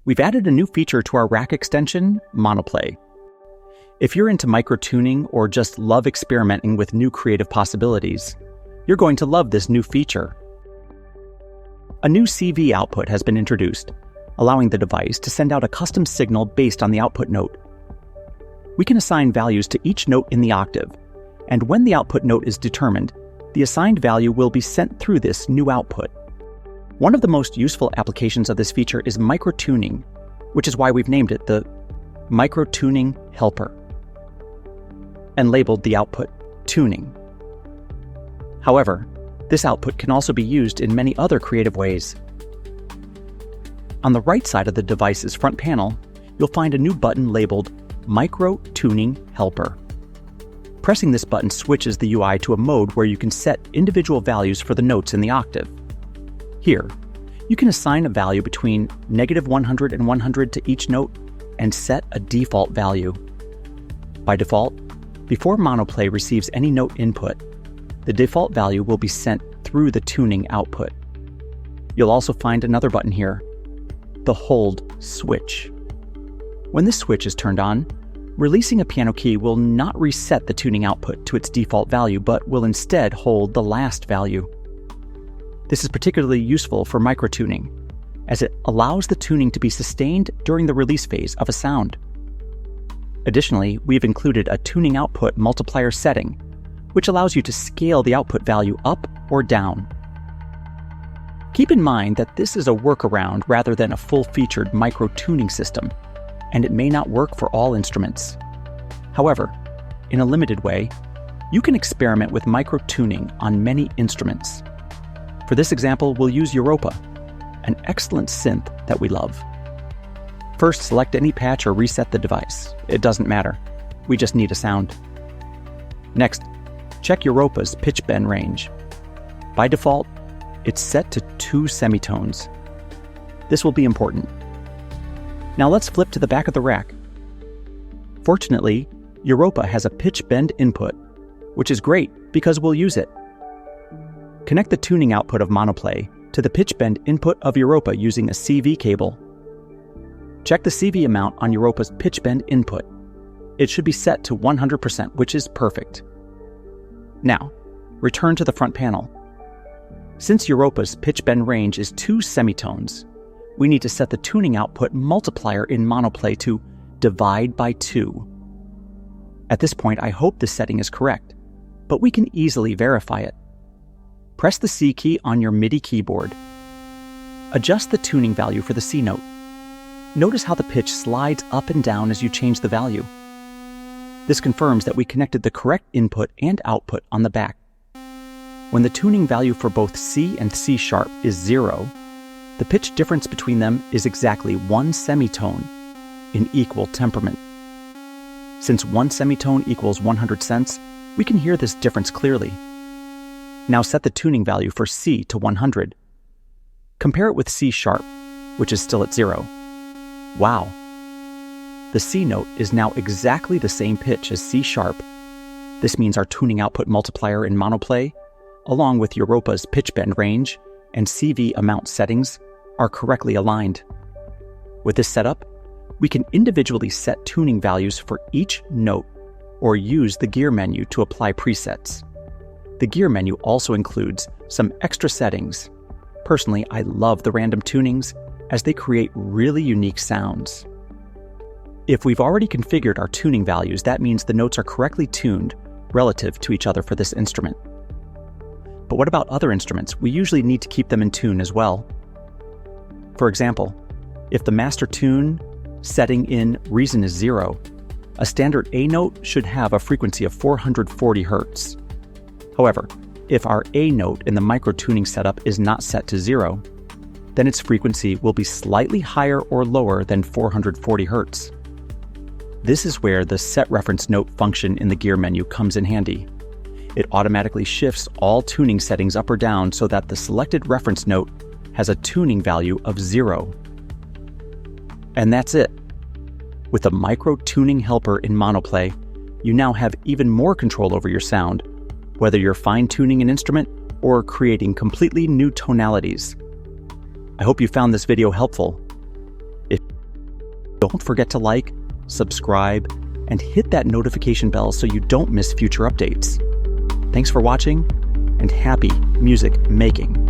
we've added a new feature to our rack extension, MonoPlay. If you're into microtuning or just love experimenting with new creative possibilities, you're going to love this new feature. A new CV output has been introduced, allowing the device to send out a custom signal based on the output note. We can assign values to each note in the octave, and when the output note is determined, the assigned value will be sent through this new output. One of the most useful applications of this feature is microtuning, which is why we've named it the Microtuning Helper and labeled the output tuning. However, this output can also be used in many other creative ways. On the right side of the device's front panel, you'll find a new button labeled Microtuning Helper. Pressing this button switches the UI to a mode where you can set individual values for the notes in the octave. Here, you can assign a value between -100 and 100 to each note and set a default value. By default, before MonoPlay receives any note input, the default value will be sent through the tuning output. You'll also find another button here, the hold switch. When this switch is turned on, releasing a piano key will not reset the tuning output to its default value, but will instead hold the last value. This is particularly useful for microtuning, as it allows the tuning to be sustained during the release phase of a sound. Additionally, we've included a tuning output multiplier setting, which allows you to scale the output value up or down. Keep in mind that this is a workaround rather than a full-featured microtuning system, and it may not work for all instruments. However, in a limited way, you can experiment with microtuning on many instruments. For this example, we'll use Europa, an excellent synth that we love. First, select any patch or reset the device. It doesn't matter. We just need a sound. Next, check Europa's pitch bend range. By default, it's set to 2 semitones. This will be important. Now let's flip to the back of the rack. Fortunately, Europa has a pitch bend input, which is great because we'll use it. Connect the tuning output of MonoPlay to the pitch bend input of Europa using a CV cable. Check the CV amount on Europa's pitch bend input. It should be set to 100%, which is perfect. Now, return to the front panel. Since Europa's pitch bend range is 2 semitones, we need to set the tuning output multiplier in MonoPlay to divide by 2. At this point, I hope this setting is correct, but we can easily verify it. Press the C key on your MIDI keyboard. Adjust the tuning value for the C note. Notice how the pitch slides up and down as you change the value. This confirms that we connected the correct input and output on the back. When the tuning value for both C and C sharp is 0, the pitch difference between them is exactly 1 semitone in equal temperament. Since 1 semitone equals 100 cents, we can hear this difference clearly. Now set the tuning value for C to 100. Compare it with C sharp, which is still at 0. Wow! The C note is now exactly the same pitch as C sharp. This means our tuning output multiplier in MonoPlay, along with Europa's pitch bend range and CV amount settings, are correctly aligned. With this setup, we can individually set tuning values for each note or use the gear menu to apply presets. The gear menu also includes some extra settings. Personally, I love the random tunings as they create really unique sounds. If we've already configured our tuning values, that means the notes are correctly tuned relative to each other for this instrument. But what about other instruments? We usually need to keep them in tune as well. For example, if the master tune setting in Reason is 0, a standard A note should have a frequency of 440 Hz. However, if our A note in the microtuning setup is not set to 0, then its frequency will be slightly higher or lower than 440 Hz. This is where the Set Reference Note function in the gear menu comes in handy. It automatically shifts all tuning settings up or down so that the selected reference note has a tuning value of 0. And that's it. With the Microtuning Helper in MonoPlay, you now have even more control over your sound, whether you're fine-tuning an instrument or creating completely new tonalities. I hope you found this video helpful. If Don't forget to like, subscribe, and hit that notification bell so you don't miss future updates. Thanks for watching, and happy music making.